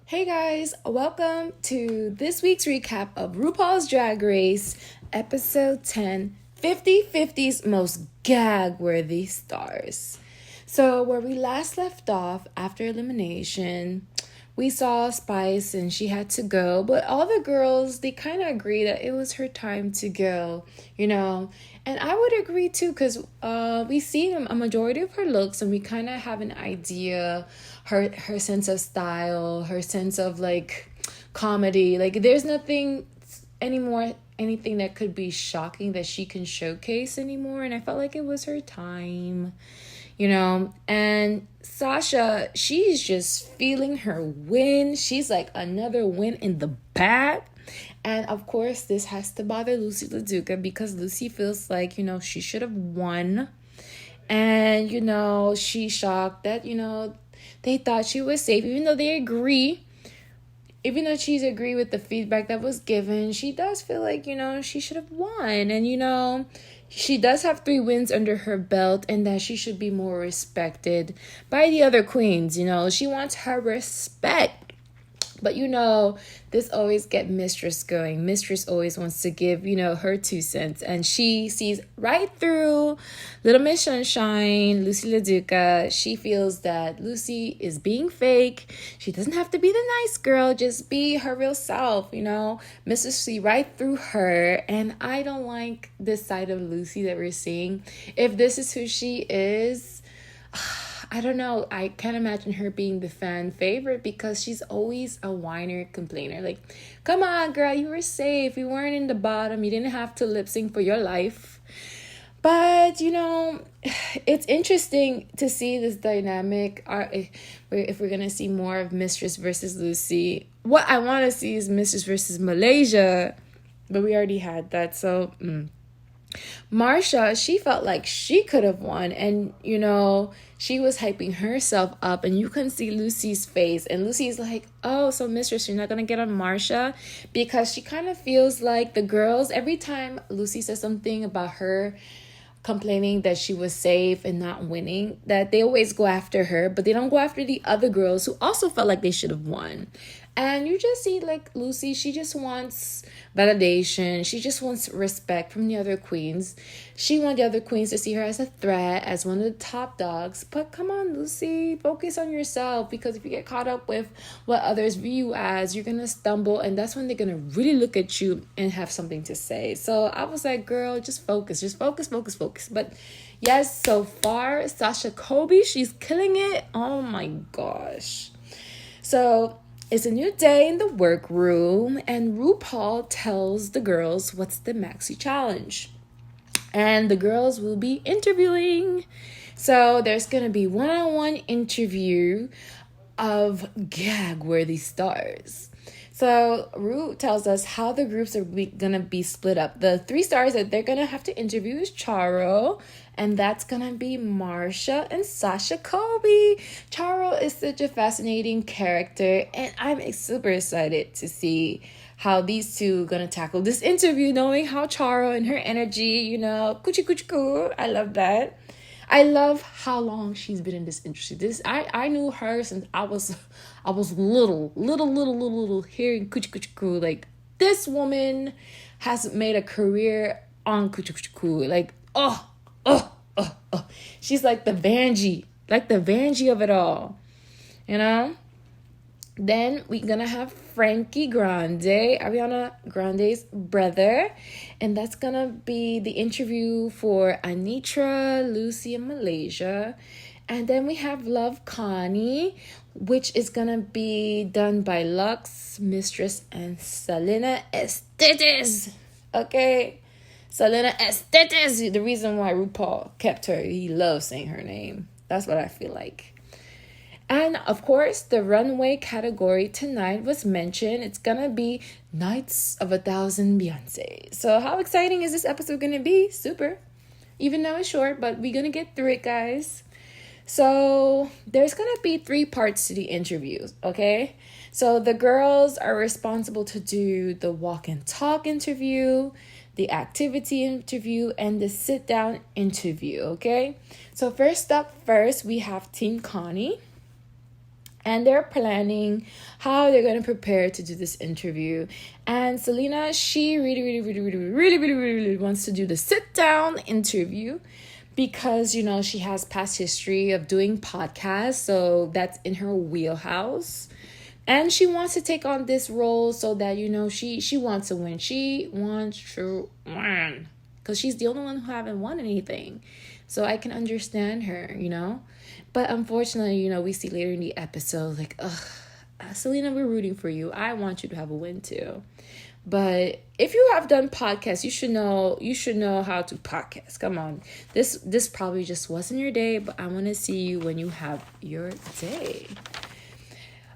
Hey guys, welcome to this week's recap of RuPaul's Drag Race, episode 10, 50's most gag-worthy stars. So, where we last left off after elimination, we saw Spice and she had to go, but all the girls, they kind of agree that it was her time to go. And I would agree too, because we see a majority of her looks and we kind of have an idea, her sense of style, her sense of like comedy. Like there's nothing anymore, anything that could be shocking that she can showcase anymore. And I felt like it was her time. And Sasha, she's just feeling her win. She's like another win in the bag. And of course, this has to bother Lucy LaDuca because Lucy feels like, she should have won. And, she's shocked that, they thought she was safe, even though they agree. Even though she's agree with the feedback that was given, she does feel like, she should have won. And, she does have 3 wins under her belt and that she should be more respected by the other queens. She wants her respect. But this always get Mistress going. Mistress always wants to give, her 2 cents. And she sees right through Little Miss Sunshine, Lucy LaDuca. She feels that Lucy is being fake. She doesn't have to be the nice girl. Just be her real self, Mistress see right through her. And I don't like this side of Lucy that we're seeing. If this is who she is, I don't know. I can't imagine her being the fan favorite because she's always a whiner complainer. Like, come on, girl, you were safe. You weren't in the bottom. You didn't have to lip sync for your life. But, it's interesting to see this dynamic. If we're going to see more of Mistress versus Lucy. What I want to see is Mistress versus Malaysia. But we already had that. So, Marsha, she felt like she could have won, and she was hyping herself up, and you can see Lucy's face, and Lucy's like, oh, so Mistress, you're not gonna get on Marsha, because she kind of feels like the girls, every time Lucy says something about her complaining that she was safe and not winning, that they always go after her, but they don't go after the other girls who also felt like they should have won. And you just see like Lucy, she just wants validation. She just wants respect from the other queens. She wants the other queens to see her as a threat, as one of the top dogs. But come on, Lucy, focus on yourself, because if you get caught up with what others view you as, you're going to stumble, and that's when they're going to really look at you and have something to say. So I was like, girl, just focus. But yes, so far, Sasha Colby, she's killing it. Oh my gosh. So it's a new day in the workroom, and RuPaul tells the girls what's the maxi challenge. And the girls will be interviewing. So there's going to be one-on-one interview of gag-worthy stars. So Ru tells us how the groups are going to be split up. The 3 stars that they're going to have to interview is Charo, and that's going to be Marsha and Sasha Colby. Charo is such a fascinating character, and I'm super excited to see how these two are going to tackle this interview, knowing how Charo and her energy, coochie coo. I love that. I love how long she's been in this industry. I knew her since I was little hearing coochie coochie coo. Like, this woman has made a career on coochie coochie coo. Like, oh. She's like the Vanjie of it all, Then we're gonna have Frankie Grande, Ariana Grande's brother, and that's gonna be the interview for Anitra, Lucy, and Malaysia. And then we have Love Connie, which is gonna be done by Lux, Mistress, and Selena Estetes. Okay, Selena Estetes. The reason why RuPaul kept her, he loves saying her name. That's what I feel like. And of course, the runway category tonight was mentioned. It's gonna be Nights of 1,000 Beyonce. So how exciting is this episode gonna be? Super. Even though it's short, but we're gonna get through it, guys. So there's gonna be 3 parts to the interviews, okay? So the girls are responsible to do the walk and talk interview, the activity interview, and the sit down interview, okay? So first, we have Team Connie. And they're planning how they're going to prepare to do this interview. And Selena, she really wants to do the sit down interview because, she has past history of doing podcasts. So that's in her wheelhouse. And she wants to take on this role so that, she wants to win. She wants to win because she's the only one who haven't won anything. So I can understand her. But unfortunately, we see later in the episode, like, Selena, we're rooting for you. I want you to have a win too. But if you have done podcasts, you should know how to podcast. Come on. This probably just wasn't your day, but I want to see you when you have your day.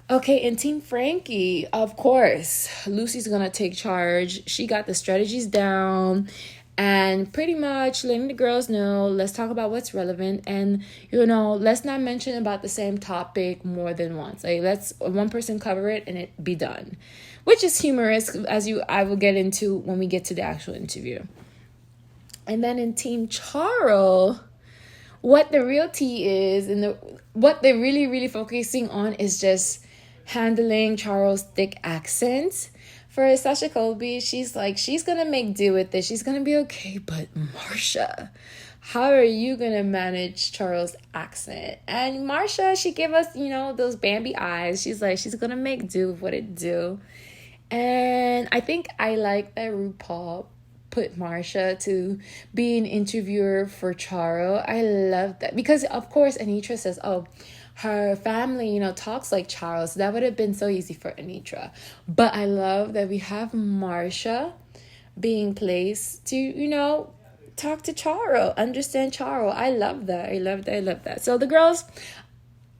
Okay, and Team Frankie, of course, Lucy's going to take charge. She got the strategies down. And pretty much letting the girls know, let's talk about what's relevant. And, let's not mention about the same topic more than once. Like, let's one person cover it and it be done. Which is humorous, I will get into when we get to the actual interview. And then in Team Charles, what the real tea is, and what they're really, really focusing on is just handling Charles' thick accent. For Sasha Colby, she's going to make do with this. She's going to be okay. But Marcia, how are you going to manage Charles' accent? And Marcia, she gave us, those Bambi eyes. She's going to make do with what it do. And I think I like that RuPaul put Marcia to be an interviewer for Charles. I love that. Because, of course, Anitra says, her family, talks like Charles. That would have been so easy for Anitra. But I love that we have Marcia being placed to, talk to Charles, understand Charles. I love that. So the girls,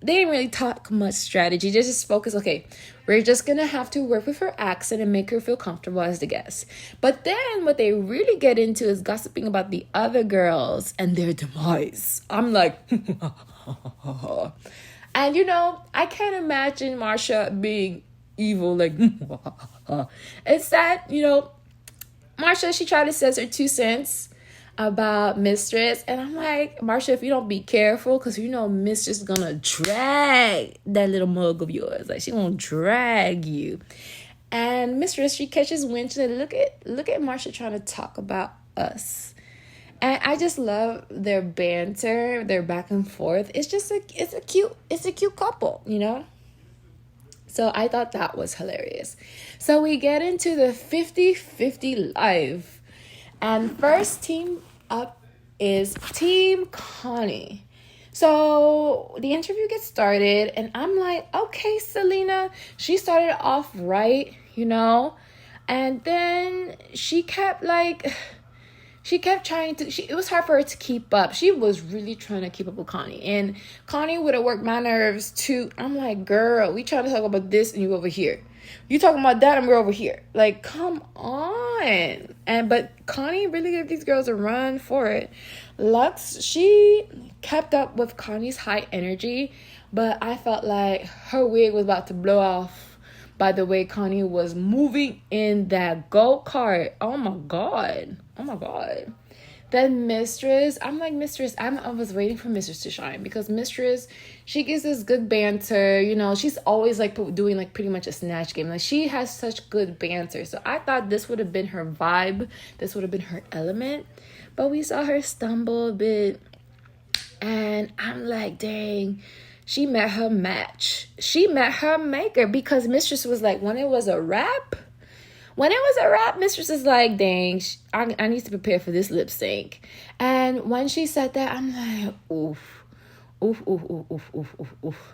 they didn't really talk much strategy. They just focus, okay, we're just going to have to work with her accent and make her feel comfortable as the guest. But then what they really get into is gossiping about the other girls and their demise. I'm like... And, I can't imagine Marcia being evil, like, it's that, Marcia, she tried to say her 2 cents about Mistress. And I'm like, Marcia, if you don't be careful, because Mistress is going to drag that little mug of yours. Like, she won't drag you. And Mistress, she catches wind and look at Marcia trying to talk about us. And I just love their banter, their back and forth. It's a cute couple, So I thought that was hilarious. So we get into the 50-50 live. And first team up is Team Connie. So the interview gets started and I'm like, okay, Selena, she started off right, and then she kept trying to, it was hard for her to keep up. She was really trying to keep up with Connie. And Connie would have worked my nerves too. I'm like, girl, we trying to talk about this and you over here. You talking about that and we're over here. Like, come on. But Connie really gave these girls a run for it. Lux, she kept up with Connie's high energy. But I felt like her wig was about to blow off by the way Connie was moving in that go-kart. Oh my God. Then Mistress, I'm like, Mistress, I was waiting for Mistress to shine because Mistress, she gives us good banter. She's always doing pretty much a snatch game. Like, she has such good banter. So I thought this would have been her vibe. This would have been her element. But we saw her stumble a bit. And I'm like, dang, she met her match. She met her maker because Mistress was like, when it was a rap, Mistress is like, dang, I need to prepare for this lip sync. And when she said that, I'm like, oof.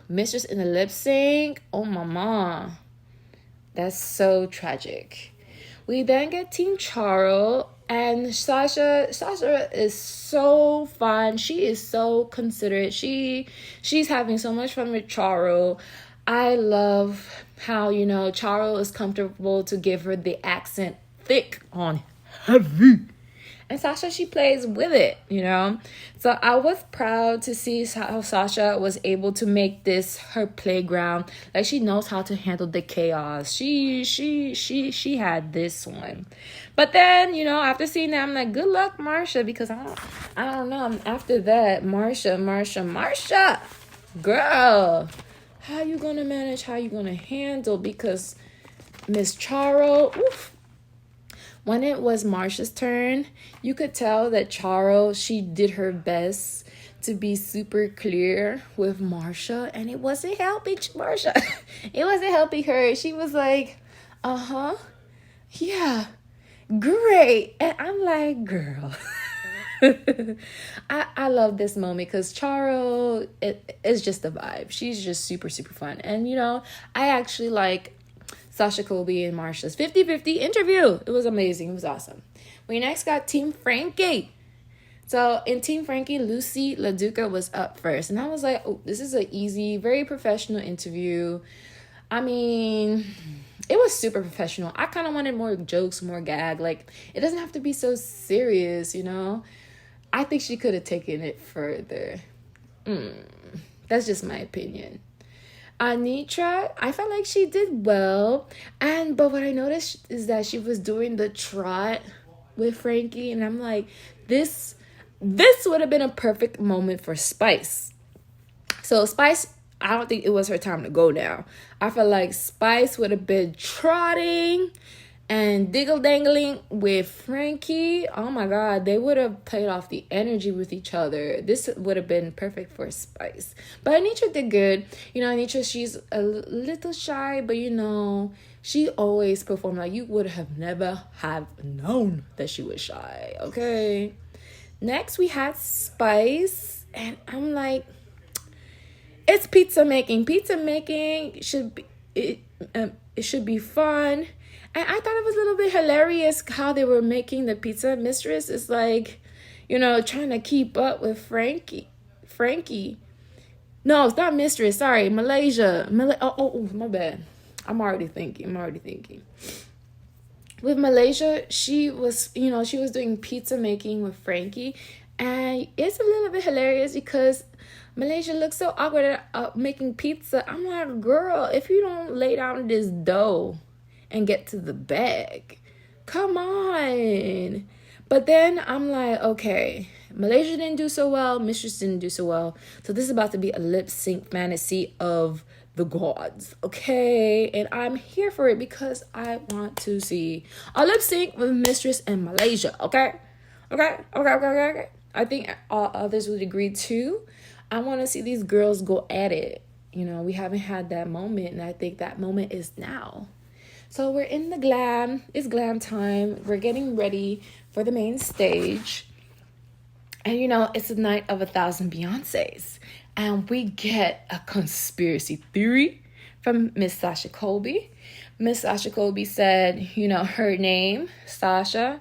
Mistress in the lip sync, oh mama. That's so tragic. We then get Team Charles, and Sasha is so fun. She is so considerate. She's having so much fun with Charles. I love how, Charles is comfortable to give her the accent thick on heavy. And Sasha, she plays with it, So I was proud to see how Sasha was able to make this her playground. Like, she knows how to handle the chaos. She had this one. But then, after seeing that, I'm like, good luck, Marcia, because I don't know. After that, Marcia, girl, how you gonna manage, how you gonna handle, because Miss Charo, oof. When it was Marsha's turn, you could tell that Charo, she did her best to be super clear with Marsha, and it wasn't helping Marsha. It wasn't helping her. She was like, yeah, great. And I'm like, girl. I love this moment because Charo is just a vibe. She's just super, super fun. And, I actually like Sasha Colby and Marsha's 50-50 interview. It was amazing. It was awesome. We next got Team Frankie. So in Team Frankie, Lucy LaDuca was up first. And I was like, oh, this is an easy, very professional interview. I mean, it was super professional. I kind of wanted more jokes, more gag. Like, it doesn't have to be so serious, I think she could have taken it further. That's just my opinion. Anitra, I felt like she did well. But what I noticed is that she was doing the trot with Frankie. And I'm like, this would have been a perfect moment for Spice. So Spice, I don't think it was her time to go now. I feel like Spice would have been trotting and diggle-dangling with Frankie. Oh my God, they would have played off the energy with each other. This would have been perfect for Spice. But Anitra did good. Anitra, she's a little shy, but she always performed. Like, you would have never have known that she was shy, okay? Next, we had Spice, and I'm like, it's pizza making. Pizza making should be it should be fun. And I thought it was a little bit hilarious how they were making the pizza. Mistress is like, trying to keep up with Frankie. No, it's not Mistress. Sorry, Malaysia. Oh, my bad. I'm already thinking. With Malaysia, she was doing pizza making with Frankie. And it's a little bit hilarious because Malaysia looks so awkward at making pizza. I'm like, girl, if you don't lay down this dough and get to the bag, come on. But then I'm like, okay, Malaysia didn't do so well, Mistress didn't do so well, so this is about to be a lip sync fantasy of the gods, okay? And I'm here for it because I want to see a lip sync with Mistress and Malaysia, okay? I think all others would agree too. I want to see these girls go at it. We haven't had that moment, and I think that moment is now. So we're in the glam. It's glam time. We're getting ready for the main stage. And it's the night of 1,000 Beyoncés. And we get a conspiracy theory from Miss Sasha Colby. Miss Sasha Colby said, her name, Sasha,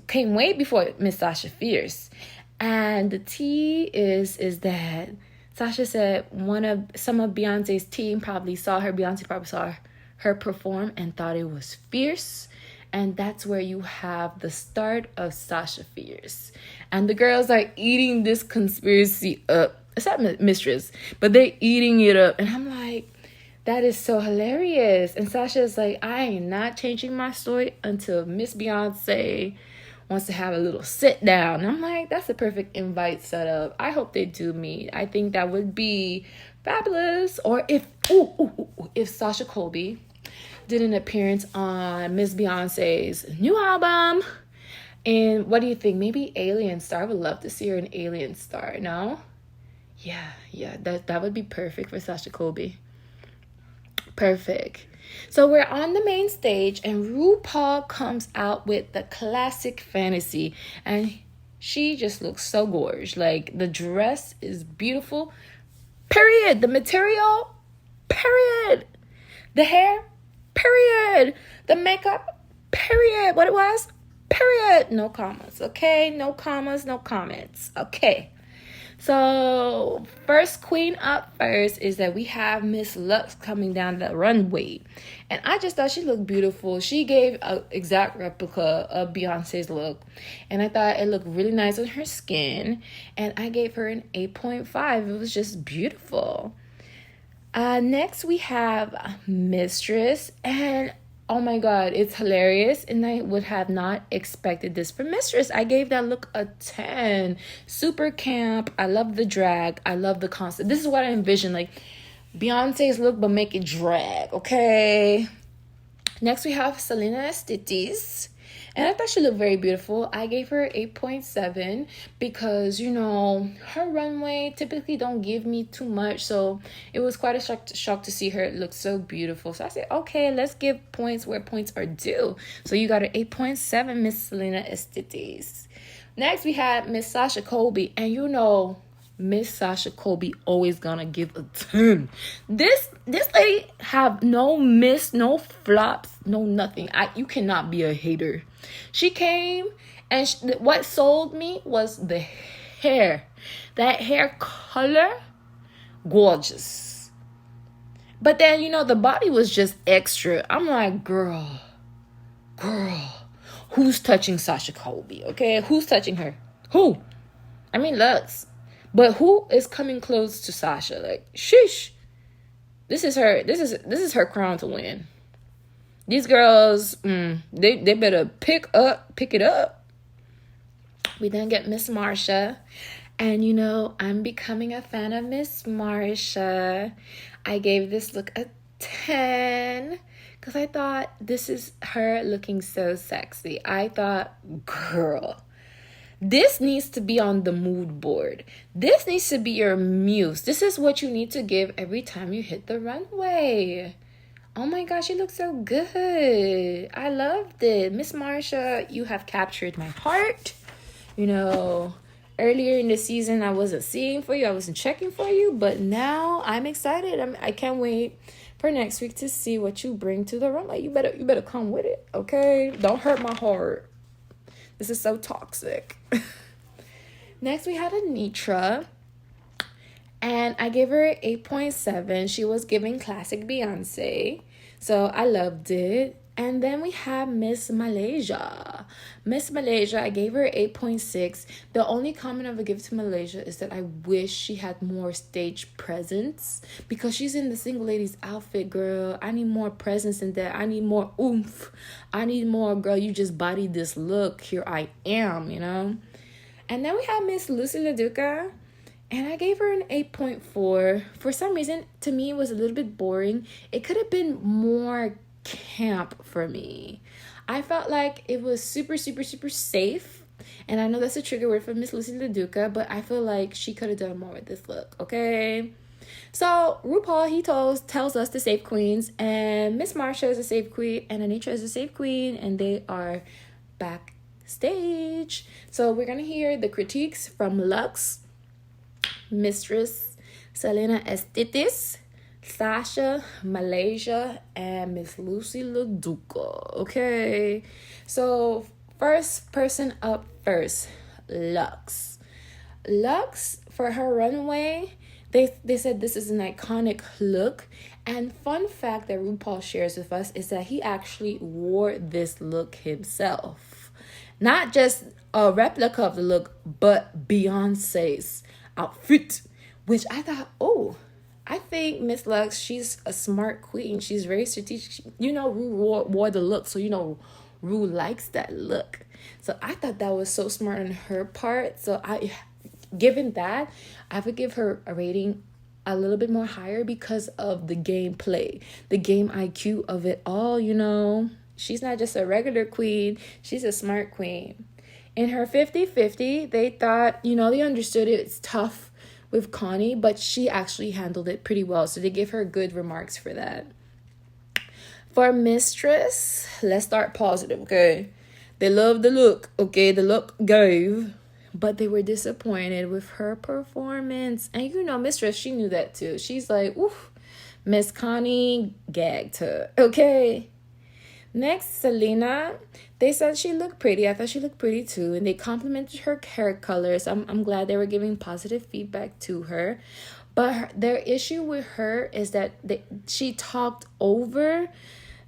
came way before Miss Sasha Fierce. And the tea is that Sasha said some of Beyonce's team probably saw her. Beyonce probably saw her perform and thought it was fierce. And that's where you have the start of Sasha Fierce. And the girls are eating this conspiracy up. Except Mistress, but they're eating it up. And I'm like, that is so hilarious. And Sasha's like, I am not changing my story until Miss Beyonce wants to have a little sit down. And I'm like, that's a perfect invite setup. I hope they do meet. I think that would be fabulous. Or if Sasha Colby did an appearance on Miss Beyonce's new album. And what do you think? Maybe Alien Star. I would love to see her in Alien Star, no? Yeah, that would be perfect for Sasha Colby. Perfect. So we're on the main stage, and RuPaul comes out with the classic fantasy, and she just looks so gorgeous. Like, the dress is beautiful, period. The material, period. The hair, period. The makeup, period. What it was, period. No commas, okay? No commas, no comments, okay? So, first queen up first is that we have Miss Lux coming down the runway. And I just thought she looked beautiful. She gave an exact replica of Beyonce's look. And I thought it looked really nice on her skin. And I gave her an 8.5. It was just beautiful. Next, we have Mistress. And oh my God, it's hilarious. And I would have not expected this from Mistress. I gave that look a 10. Super camp. I love the drag. I love the concept. This is what I envisioned. Like, Beyonce's look, but make it drag, okay? Next, we have Selena Estites. And I thought she looked very beautiful. I gave her 8.7 because, her runway typically don't give me too much. So it was quite a shock to see her look so beautiful. So I said, okay, let's give points where points are due. So you got an 8.7, Miss Selena Estites. Next, we had Miss Sasha Colby. And Miss Sasha Colby always gonna give a 10. This lady have no miss, no flops, no nothing. You cannot be a hater. She came and what sold me was the hair. That hair color, gorgeous. But then, the body was just extra. I'm like, girl, who's touching Sasha Colby? Okay, who's touching her? Who? I mean, looks. But who is coming close to Sasha? Like, sheesh. This is her crown to win. These girls, they better pick it up. We then get Miss Marsha. And I'm becoming a fan of Miss Marsha. I gave this look a 10 because I thought this is her looking so sexy. I thought, girl, this needs to be on the mood board. This needs to be your muse. This is what you need to give every time you hit the runway. Oh my gosh, you look so good. I loved it. Miss Marsha, you have captured my heart. Earlier in the season, I wasn't seeing for you. I wasn't checking for you. But now I'm excited. I can't wait for next week to see what you bring to the runway. You better come with it, okay? Don't hurt my heart. This is so toxic. Next, we had Anitra. And I gave her 8.7. She was giving classic Beyonce. So I loved it. And then we have Miss Malaysia. Miss Malaysia, I gave her 8.6. The only comment I would give to Malaysia is that I wish she had more stage presence. Because she's in the single ladies outfit, girl. I need more presence in that. I need more oomph. I need more, girl, you just bodied this look. Here I am, And then we have Miss Lucy LaDuca. And I gave her an 8.4. For some reason, to me, it was a little bit boring. It could have been more camp for me. I felt like it was super, super, super safe. And I know that's a trigger word for Miss Lucy LaDuca, but I feel like she could have done more with this look, okay? So RuPaul, he tells us the safe queens, and Miss Marsha is a safe queen, and Anitra is a safe queen, and they are backstage. So we're going to hear the critiques from Luxe, Mistress Selena Estites, Sasha, Malaysia, and Miss Lucy LaDuca. Okay, so first person up first, Luxe. Luxe, for her runway, they said this is an iconic look. And fun fact that RuPaul shares with us is that he actually wore this look himself. Not just a replica of the look, but Beyonce's outfit, which I thought, I think Miss Luxe, she's a smart queen. She's very strategic. Ru wore the look, so Ru likes that look. So I thought that was so smart on her part. So given that, I would give her a rating a little bit more higher because of the gameplay, the game IQ of it all. She's not just a regular queen. She's a smart queen. In her 50-50, they thought, they understood it's tough with Connie, but she actually handled it pretty well. So they gave her good remarks for that. For Mistress, let's start positive, okay? They loved the look, okay? The look gave, but they were disappointed with her performance. And Mistress, she knew that too. She's like, oof, Miss Connie gagged her, okay? Next, Selena, they said she looked pretty. I thought she looked pretty too. And they complimented her hair colors. I'm glad they were giving positive feedback to her. But their issue with her is that she talked over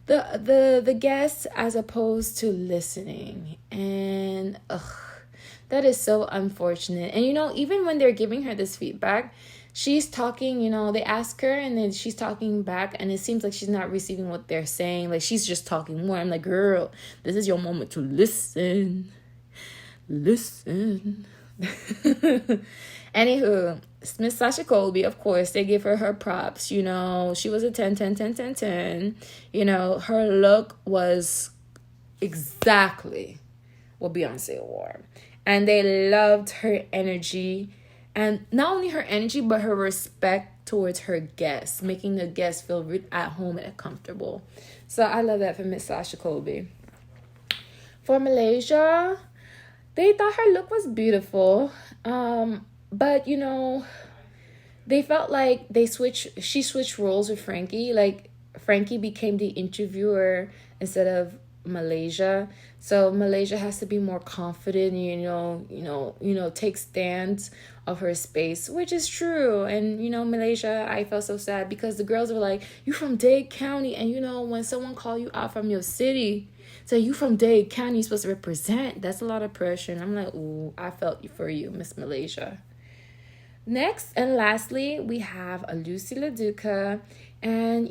the guests as opposed to listening. And that is so unfortunate. And even when they're giving her this feedback, she's talking, they ask her and then she's talking back, and it seems like she's not receiving what they're saying. Like, she's just talking more. I'm like, girl, this is your moment to listen. Anywho, Miss Sasha Colby, of course, they give her props. You know, she was a 10, 10, 10, 10, 10. You know, her look was exactly what Beyonce wore. And they loved her energy. And not only her energy, but her respect towards her guests, making the guests feel at home and comfortable. So I love that for Miss Sasha Colby. For Malaysia, they thought her look was beautiful. But, you know, they felt like she switched roles with Frankie. Like, Frankie became the interviewer instead of Malaysia. So Malaysia has to be more confident, take stands of her space, which is true. And, Malaysia, I felt so sad because the girls were like, you from Dade County. And, when someone call you out from your city, say you from Dade County, you're supposed to represent. That's a lot of pressure. And I'm like, ooh, I felt for you, Miss Malaysia. Next and lastly, we have a Lucy LaDuca. And,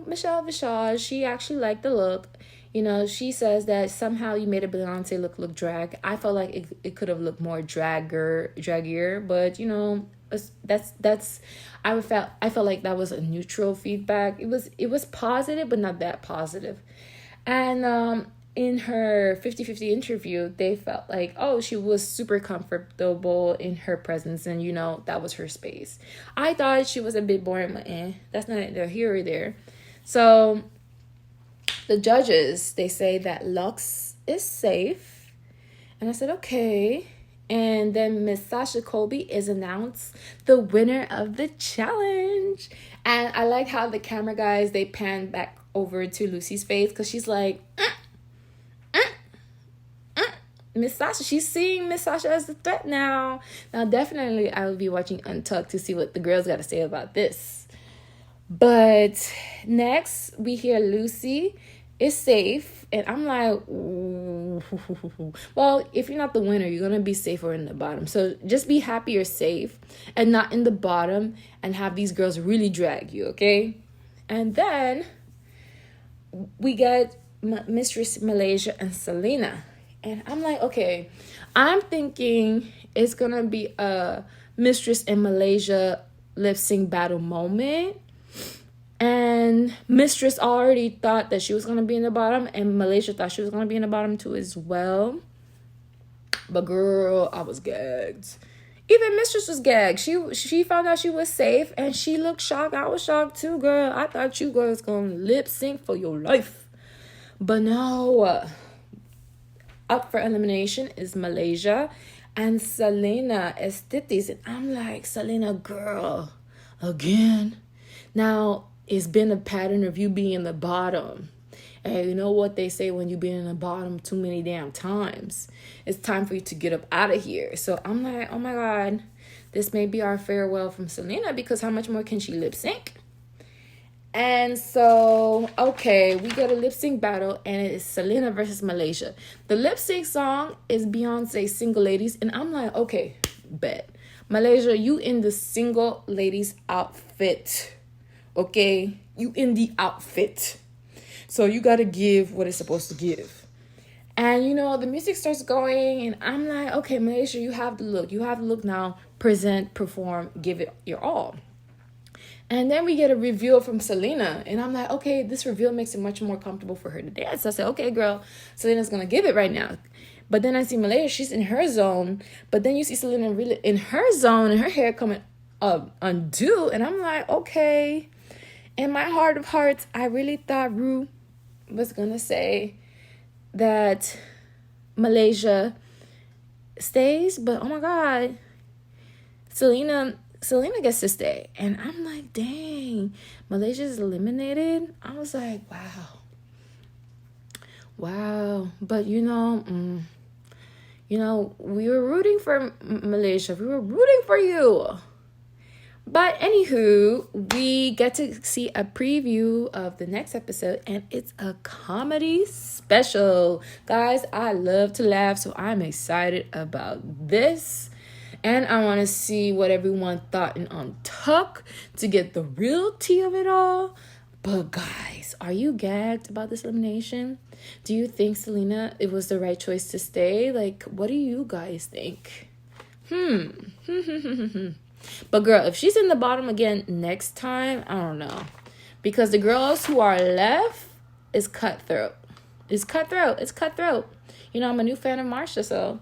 Michelle Visage, she actually liked the look. She says that somehow you made a Beyonce look drag. I felt like it could have looked more draggier, but I felt like that was a neutral feedback. It was positive, but not that positive. And in her 50-50 interview, they felt like, she was super comfortable in her presence, and that was her space. I thought she was a bit boring, but that's not either here or there. So the judges, they say that Lux is safe. And I said, okay. And then Miss Sasha Colby is announced the winner of the challenge. And I like how the camera guys, they pan back over to Lucy's face because she's like, Miss Sasha, she's seeing Miss Sasha as the threat now. Now, definitely, I will be watching Untucked to see what the girls got to say about this. But next, we hear Lucy is safe. And I'm like, ooh. Well, if you're not the winner, you're going to be safer in the bottom. So just be happy you're safe and not in the bottom and have these girls really drag you, okay? And then we get Mistress Malaysia and Selena. And I'm like, okay, I'm thinking it's going to be a Mistress and Malaysia lip sync battle moment. And Mistress already thought that she was going to be in the bottom. And Malaysia thought she was going to be in the bottom too as well. But girl, I was gagged. Even Mistress was gagged. She found out she was safe. And she looked shocked. I was shocked too, girl. I thought you girls going to lip sync for your life. But no. Up for elimination is Malaysia and Selena Estitis. And I'm like, Selena, girl, again. Now, it's been a pattern of you being in the bottom. And you know what they say when you've been in the bottom too many damn times? It's time for you to get up out of here. So I'm like, oh my God, this may be our farewell from Selena because how much more can she lip sync? And so, okay, we get a lip sync battle, and it is Selena versus Malaysia. The lip sync song is Beyonce's Single Ladies, and I'm like, okay, bet. Malaysia, you in the Single Ladies outfit, okay? You in the outfit. So you got to give what it's supposed to give. And, the music starts going, and I'm like, okay, Malaysia, you have the look. You have the look now. Present, perform, give it your all. And then we get a reveal from Selena. And I'm like, okay, this reveal makes it much more comfortable for her to dance. So I said, okay, girl, Selena's going to give it right now. But then I see Malaysia, she's in her zone. But then you see Selena really in her zone and her hair coming undo. And I'm like, okay. In my heart of hearts, I really thought Ru was going to say that Malaysia stays. But oh my God, Selena gets to stay. And I'm like, dang, Malaysia's eliminated. I was like, wow. But we were rooting for Malaysia. We were rooting for you. But anywho, we get to see a preview of the next episode, and it's a comedy special. Guys, I love to laugh, so I'm excited about this. And I want to see what everyone thought in Untuck to get the real tea of it all. But guys, are you gagged about this elimination? Do you think Selena, it was the right choice to stay? Like, what do you guys think? But girl, if she's in the bottom again next time, I don't know. Because the girls who are left is cutthroat. It's cutthroat. It's cutthroat. You know, I'm a new fan of Marsha, so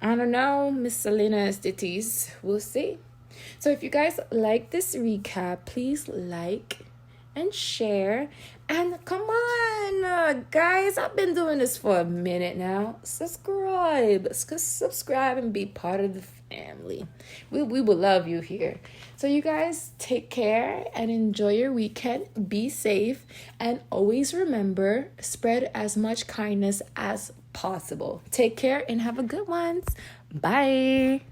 I don't know, Miss Selena Estitis. We'll see. So if you guys like this recap, please like and share. And come on, guys, I've been doing this for a minute now. Subscribe and be part of the family. We will love you here. So you guys take care and enjoy your weekend. Be safe and always remember, spread as much kindness as possible. Take care and have a good one. Bye.